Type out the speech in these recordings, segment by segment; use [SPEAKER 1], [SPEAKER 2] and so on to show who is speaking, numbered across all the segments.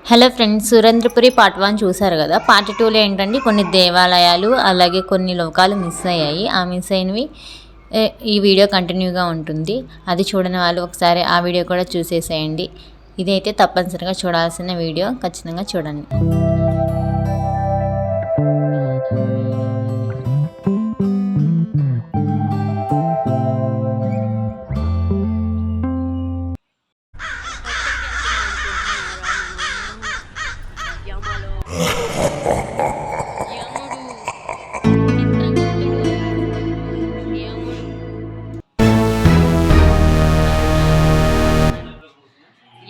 [SPEAKER 1] Hello friends, Surendrapuri part 1 చూసారు కదా. Part 2లో ఏంటంటే కొన్ని దేవాలయాలు అలాగే కొన్ని లోకాలు మిస్ అయ్యాయి. ఆ మిస్ అయినవి ఈ వీడియో కంటిన్యూగా ఉంటుంది. అది చూడని వాళ్ళు ఒకసారి ఆ వీడియో కూడా చూసేసేయండి. ఇదైతే తప్పనిసరిగా చూడాల్సిన వీడియో, ఖచ్చితంగా చూడండి.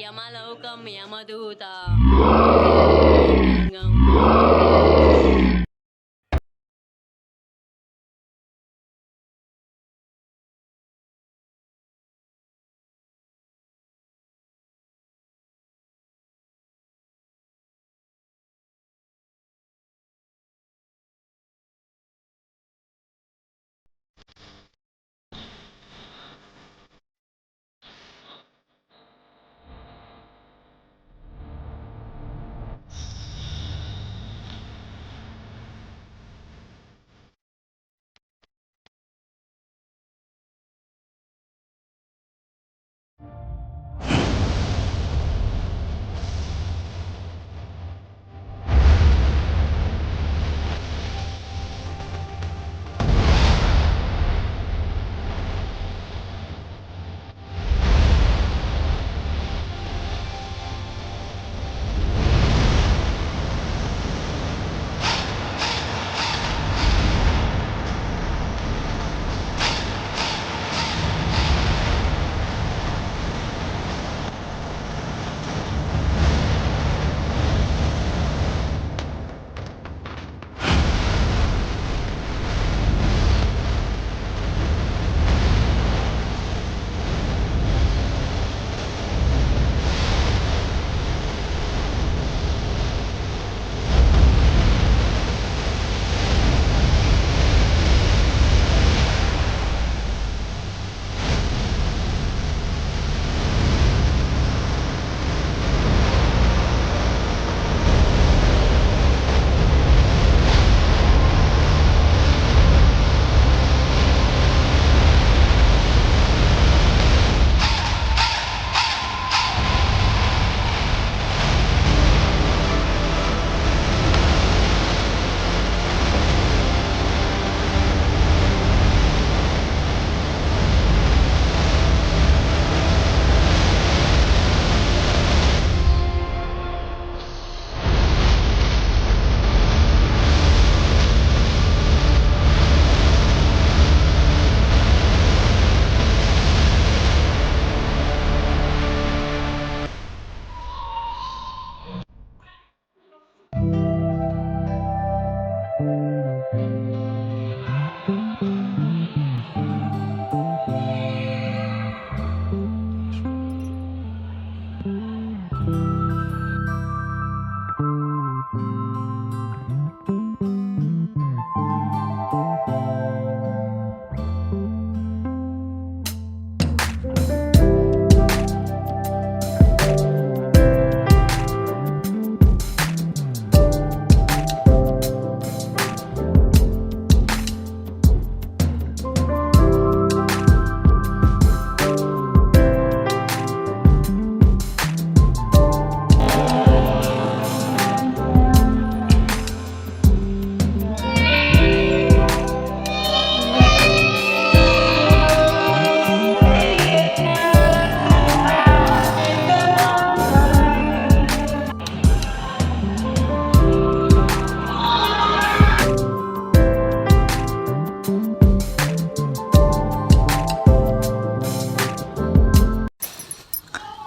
[SPEAKER 2] యమలోకం యమదూత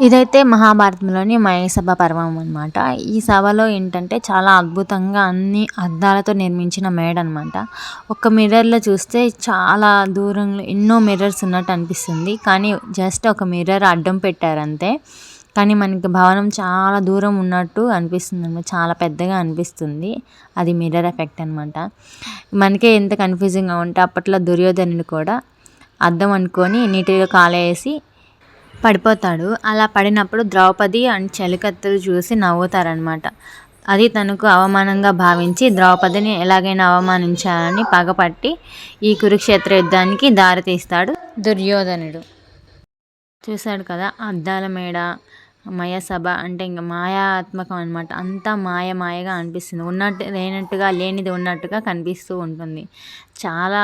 [SPEAKER 1] ఇదైతే మహాభారతంలోని మయసభ పర్వం అనమాట. ఈ సభలో ఏంటంటే చాలా అద్భుతంగా అన్ని అద్దాలతో నిర్మించిన మేడ అనమాట. ఒక మిర్రర్లో చూస్తే చాలా దూరంలో ఎన్నో మిర్రర్స్ ఉన్నట్టు అనిపిస్తుంది, కానీ జస్ట్ ఒక మిర్రర్ అడ్డం పెట్టారంతే. కానీ మనకి భవనం చాలా దూరం ఉన్నట్టు అనిపిస్తుంది అనమాట, చాలా పెద్దగా అనిపిస్తుంది. అది మిర్రర్ ఎఫెక్ట్ అనమాట. మనకే ఎంత కన్ఫ్యూజింగ్గా ఉంటే అప్పట్లో దుర్యోధనుడు కూడా అద్దం అనుకొని నీటిలో కాలేసి పడిపోతాడు. అలా పడినప్పుడు ద్రౌపది అండ్ చెలికత్తెలు చూసి నవ్వుతారనమాట. అది తనకు అవమానంగా భావించి ద్రౌపదిని ఎలాగైనా అవమానించాలని పగపట్టి ఈ కురుక్షేత్ర యుద్ధానికి దారితీస్తాడు దుర్యోధనుడు. చూశాడు కదా, అద్దాల మేడ, మయసభ అంటే ఇంకా మాయాత్మకం అనమాట. అంతా మాయగా అనిపిస్తుంది. ఉన్నట్టు లేనట్టుగా, లేనిది ఉన్నట్టుగా కనిపిస్తూ ఉంటుంది. చాలా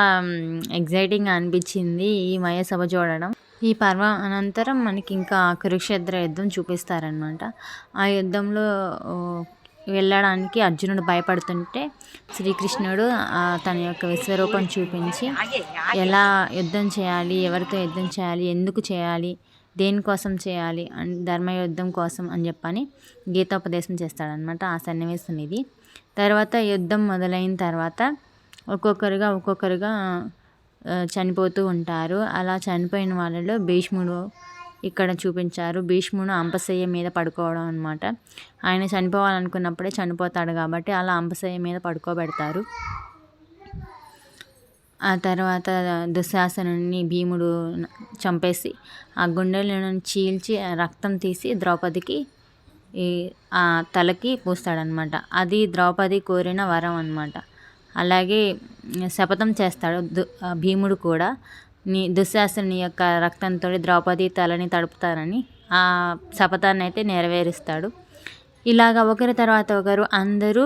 [SPEAKER 1] ఎగ్జైటింగ్గా అనిపించింది ఈ మయసభ చూడడం. ఈ పర్వం అనంతరం మనకి ఇంకా కురుక్షేత్ర యుద్ధం చూపిస్తారనమాట. ఆ యుద్ధంలో వెళ్ళడానికి అర్జునుడు భయపడుతుంటే శ్రీకృష్ణుడు తన యొక్క విశ్వరూపం చూపించి ఎలా యుద్ధం చేయాలి, ఎవరితో యుద్ధం చేయాలి, ఎందుకు చేయాలి, దేనికోసం చేయాలి అని, ధర్మయుద్ధం కోసం అని చెప్పని గీతోపదేశం చేస్తాడనమాట. ఆ సన్నివేశం ఇది. తర్వాత యుద్ధం మొదలైన తర్వాత ఒక్కొక్కరుగా చనిపోతూ ఉంటారు. అలా చనిపోయిన వాళ్ళలో భీష్ముడు ఇక్కడ చూపించారు. భీష్ముడు అంపశయ్య మీద పడుకోవడం అనమాట. ఆయన చనిపోవాలనుకున్నప్పుడే చనిపోతాడు కాబట్టి అలా అంపశయ్య మీద పడుకోబెడతారు. ఆ తర్వాత దుశ్శాసనుడిని భీముడు చంపేసి ఆ గుండెలను చీల్చి రక్తం తీసి ద్రౌపదికి ఆ తలకి పూస్తాడనమాట. అది ద్రౌపది కోరిన వరం అనమాట. అలాగే శపథం చేస్తాడు భీముడు కూడా, దుశ్శాసనుని యొక్క రక్తంతో ద్రౌపది తలని తడుపుతారని ఆ శపథాన్ని అయితే నెరవేరుస్తాడు. ఇలాగ ఒకరి తర్వాత ఒకరు అందరూ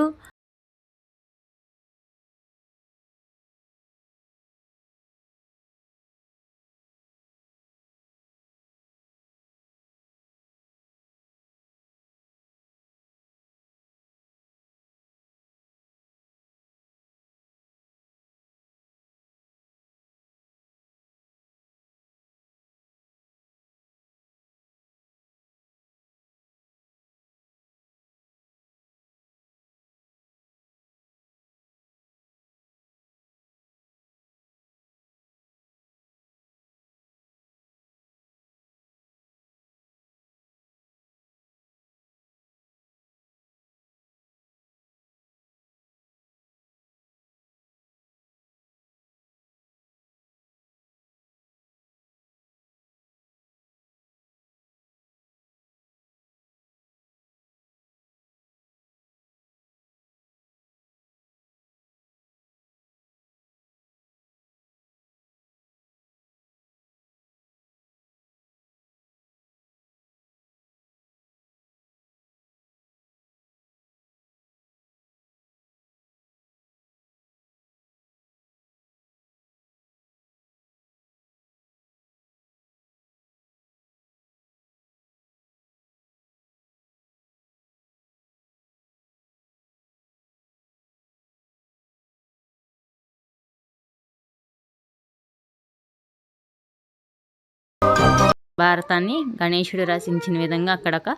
[SPEAKER 1] భారతాన్ని గణేశుడు రచించిన విధంగా అక్కడ ఒక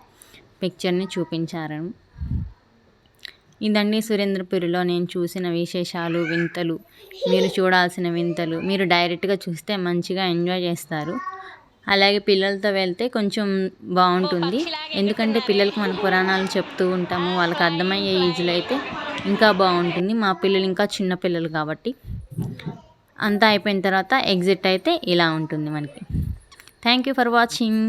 [SPEAKER 1] పిక్చర్ని చూపించారు. ఇదండి సురేంద్రపురిలో నేను చూసిన విశేషాలు, వింతలు. మీరు చూడాల్సిన వింతలు. మీరు డైరెక్ట్గా చూస్తే మంచిగా ఎంజాయ్ చేస్తారు. అలాగే పిల్లలతో వెళ్తే కొంచెం బాగుంటుంది. ఎందుకంటే పిల్లలకు మన పురాణాలు చెప్తూ ఉంటాము, వాళ్ళకి అర్థమయ్యే ఏజ్లో అయితే ఇంకా బాగుంటుంది. మా పిల్లలు ఇంకా చిన్న పిల్లలు కాబట్టి. అంతా అయిపోయిన తర్వాత ఎగ్జిట్ అయితే ఇలా ఉంటుంది మనకి. Thank you for watching.